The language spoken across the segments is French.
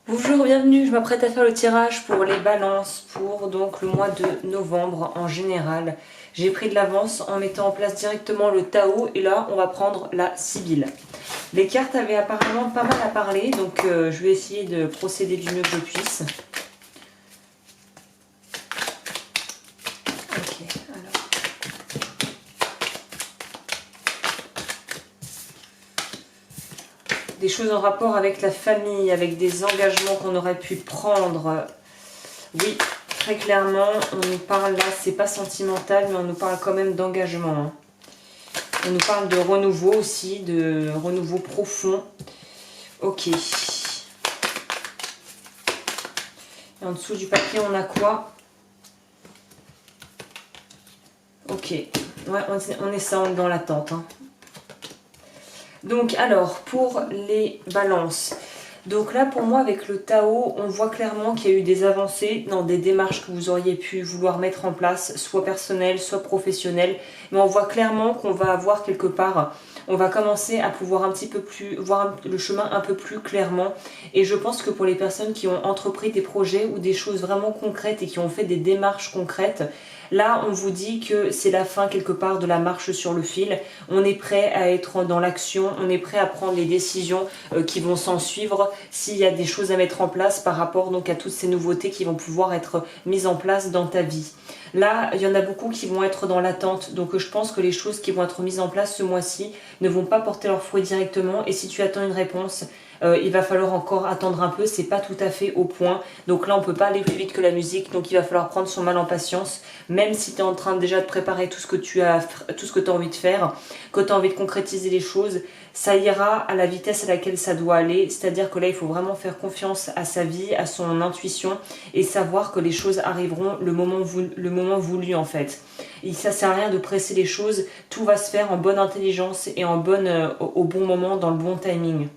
Bonjour, bienvenue, je m'apprête à faire le tirage pour les balances pour donc le mois de novembre en général. J'ai pris de l'avance en mettant en place directement le Tao et là on va prendre la Sibylle. Les cartes avaient apparemment pas mal à parler donc je vais essayer de procéder du mieux que je puisse. Ok, alors. Des choses en rapport avec la famille, avec des engagements qu'on aurait pu prendre. Oui, très clairement, on nous parle là, c'est pas sentimental, mais on nous parle quand même d'engagement. Hein. On nous parle de renouveau aussi, de renouveau profond. Ok. Et en dessous du papier, on a quoi? Ok. Ouais, on est ça, on est dans l'attente. Hein. Donc, alors, pour les balances. Donc là, pour moi, avec le Tao, on voit clairement qu'il y a eu des avancées dans des démarches que vous auriez pu vouloir mettre en place, soit personnelles, soit professionnelles. Mais on voit clairement qu'on va avoir quelque part, on va commencer à pouvoir un petit peu plus, voir le chemin un peu plus clairement. Et je pense que pour les personnes qui ont entrepris des projets ou des choses vraiment concrètes et qui ont fait des démarches concrètes, là, on vous dit que c'est la fin quelque part de la marche sur le fil. On est prêt à être dans l'action, on est prêt à prendre les décisions qui vont s'en suivre s'il y a des choses à mettre en place par rapport donc à toutes ces nouveautés qui vont pouvoir être mises en place dans ta vie. Là, il y en a beaucoup qui vont être dans l'attente, donc je pense que les choses qui vont être mises en place ce mois-ci ne vont pas porter leurs fruits directement et si tu attends une réponse, il va falloir encore attendre un peu, c'est pas tout à fait au point. Donc là, on peut pas aller plus vite que la musique, donc il va falloir prendre son mal en patience, même si tu es en train déjà de préparer tout ce que tu as envie de faire, que tu as envie de concrétiser les choses, ça ira à la vitesse à laquelle ça doit aller. C'est-à-dire que là, il faut vraiment faire confiance à sa vie, à son intuition et savoir que les choses arriveront le moment voulu en fait. Et ça sert à rien de presser les choses, tout va se faire en bonne intelligence et au bon moment, dans le bon timing.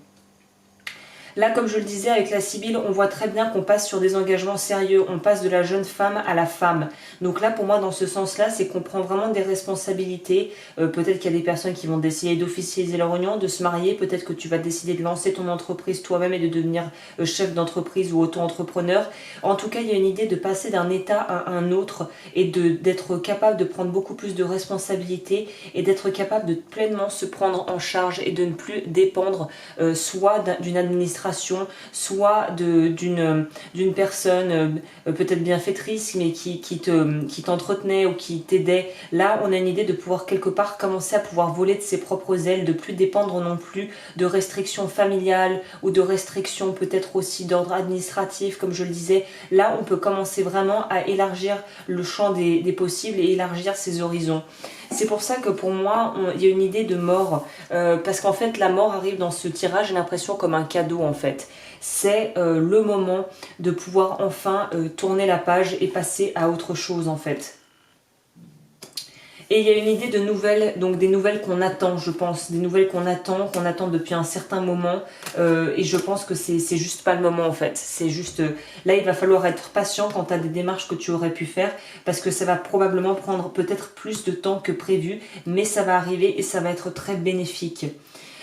Là, comme je le disais avec la Sibylle, on voit très bien qu'on passe sur des engagements sérieux. On passe de la jeune femme à la femme. Donc là, pour moi, dans ce sens-là, c'est qu'on prend vraiment des responsabilités. Peut-être qu'il y a des personnes qui vont décider d'officialiser leur union, de se marier. Peut-être que tu vas décider de lancer ton entreprise toi-même et de devenir chef d'entreprise ou auto-entrepreneur. En tout cas, il y a une idée de passer d'un état à un autre et d'être capable de prendre beaucoup plus de responsabilités et d'être capable de pleinement se prendre en charge et de ne plus dépendre soit d'une administration, soit d'une personne peut-être bienfaitrice, mais qui t'entretenait ou qui t'aidait. Là, on a une idée de pouvoir quelque part commencer à pouvoir voler de ses propres ailes, de plus dépendre non plus de restrictions familiales ou de restrictions peut-être aussi d'ordre administratif, comme je le disais. Là, on peut commencer vraiment à élargir le champ des possibles et élargir ses horizons. C'est pour ça que pour moi, il y a une idée de mort, parce qu'en fait, la mort arrive dans ce tirage, j'ai l'impression comme un cadeau en fait. C'est le moment de pouvoir enfin tourner la page et passer à autre chose en fait. Et il y a une idée de nouvelles, donc des nouvelles qu'on attend, je pense, des nouvelles qu'on attend depuis un certain moment. Et je pense que c'est juste pas le moment en fait. C'est juste, là il va falloir être patient quant à des démarches que tu aurais pu faire, parce que ça va probablement prendre peut-être plus de temps que prévu, mais ça va arriver et ça va être très bénéfique.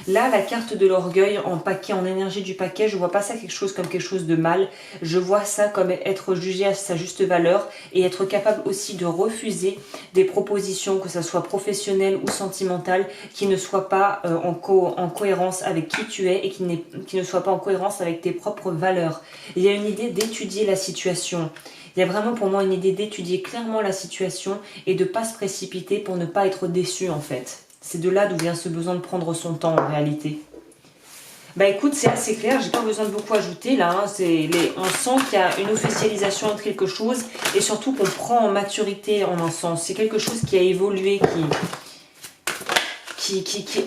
Là, la carte de l'orgueil en paquet, en énergie du paquet, je vois pas ça quelque chose comme quelque chose de mal. Je vois ça comme être jugé à sa juste valeur et être capable aussi de refuser des propositions, que ce soit professionnelles ou sentimentales, qui ne soient pas en cohérence avec qui tu es et qui ne soient pas en cohérence avec tes propres valeurs. Il y a une idée d'étudier la situation. Il y a vraiment pour moi une idée d'étudier clairement la situation et de ne pas se précipiter pour ne pas être déçu en fait. C'est de là d'où vient ce besoin de prendre son temps en réalité. Bah écoute, c'est assez clair, j'ai pas besoin de beaucoup ajouter là. Hein. On sent qu'il y a une officialisation entre quelque chose et surtout qu'on prend en maturité en un sens. C'est quelque chose qui a évolué,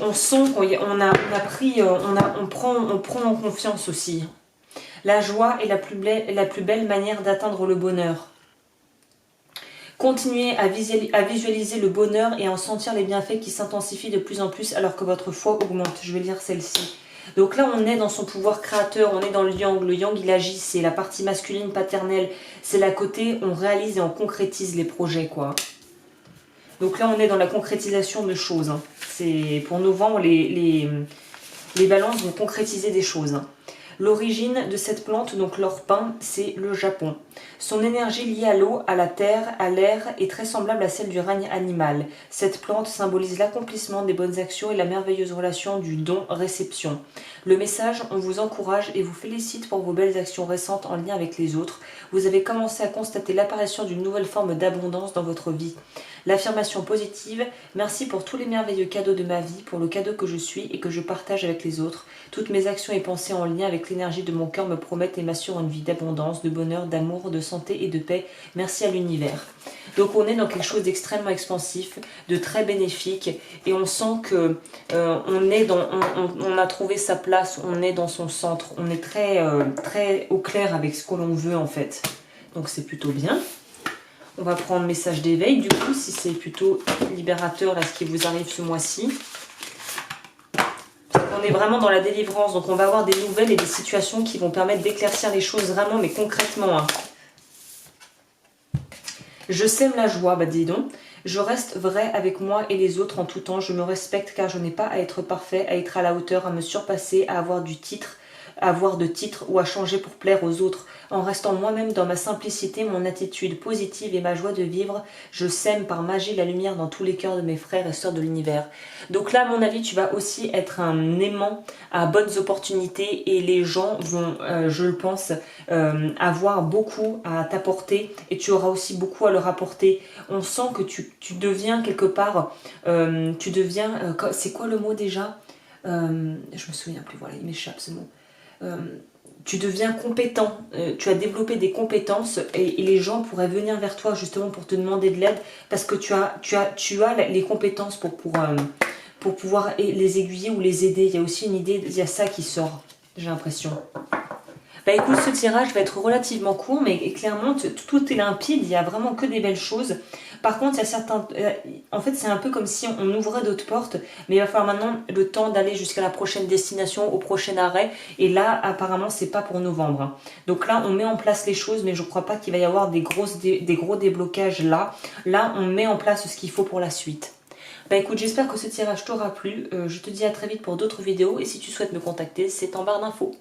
on sent qu'on a pris, on prend en confiance aussi. La joie est la plus belle manière d'atteindre le bonheur. Continuez à visualiser le bonheur et à en sentir les bienfaits qui s'intensifient de plus en plus alors que votre foi augmente. Je vais lire celle-ci. Donc là, on est dans son pouvoir créateur, on est dans le yang. Le yang, il agit, c'est la partie masculine paternelle. C'est la côté, on réalise et on concrétise les projets, quoi. Donc là, on est dans la concrétisation de choses. Hein. C'est pour novembre, les balances vont concrétiser des choses. Hein. L'origine de cette plante, donc l'orpin, c'est le Japon. Son énergie liée à l'eau, à la terre, à l'air est très semblable à celle du règne animal. Cette plante symbolise l'accomplissement des bonnes actions et la merveilleuse relation du don-réception. Le message, on vous encourage et vous félicite pour vos belles actions récentes en lien avec les autres. Vous avez commencé à constater l'apparition d'une nouvelle forme d'abondance dans votre vie. L'affirmation positive, merci pour tous les merveilleux cadeaux de ma vie, pour le cadeau que je suis et que je partage avec les autres. Toutes mes actions et pensées en lien avec l'énergie de mon cœur me promettent et m'assurent une vie d'abondance, de bonheur, d'amour, de santé et de paix. Merci à l'univers. Donc on est dans quelque chose d'extrêmement expansif, de très bénéfique et on sent que on a trouvé sa place, on est dans son centre, on est très au clair avec ce que l'on veut en fait. Donc c'est plutôt bien. On va prendre message d'éveil du coup, si c'est plutôt libérateur là ce qui vous arrive ce mois-ci. On est vraiment dans la délivrance, donc on va avoir des nouvelles et des situations qui vont permettre d'éclaircir les choses vraiment, mais concrètement. Hein. Je sème la joie, bah dis donc. Je reste vrai avec moi et les autres en tout temps. Je me respecte car je n'ai pas à être parfait, à être à la hauteur, à me surpasser, à avoir de titre ou à changer pour plaire aux autres. En restant moi-même dans ma simplicité, mon attitude positive et ma joie de vivre, je sème par magie la lumière dans tous les cœurs de mes frères et sœurs de l'univers. Donc là, à mon avis, tu vas aussi être un aimant à bonnes opportunités et les gens vont, je le pense, avoir beaucoup à t'apporter et tu auras aussi beaucoup à leur apporter. On sent que tu deviens quelque part, c'est quoi le mot déjà? Je me souviens plus, voilà, il m'échappe ce mot. Tu deviens compétent, tu as développé des compétences et les gens pourraient venir vers toi justement pour te demander de l'aide parce que tu as les compétences pour pouvoir les aiguiller ou les aider. Il y a aussi une idée, il y a ça qui sort, j'ai l'impression. Bah écoute, ce tirage va être relativement court, mais clairement, tout est limpide, il n'y a vraiment que des belles choses. Par contre, il y a certains... en fait, c'est un peu comme si on ouvrait d'autres portes, mais il va falloir maintenant le temps d'aller jusqu'à la prochaine destination, au prochain arrêt. Et là, apparemment, c'est pas pour novembre. Hein. Donc là, on met en place les choses, mais je ne crois pas qu'il va y avoir des gros déblocages là. Là, on met en place ce qu'il faut pour la suite. Bah écoute, j'espère que ce tirage t'aura plu. Je te dis à très vite pour d'autres vidéos. Et si tu souhaites me contacter, c'est en barre d'infos.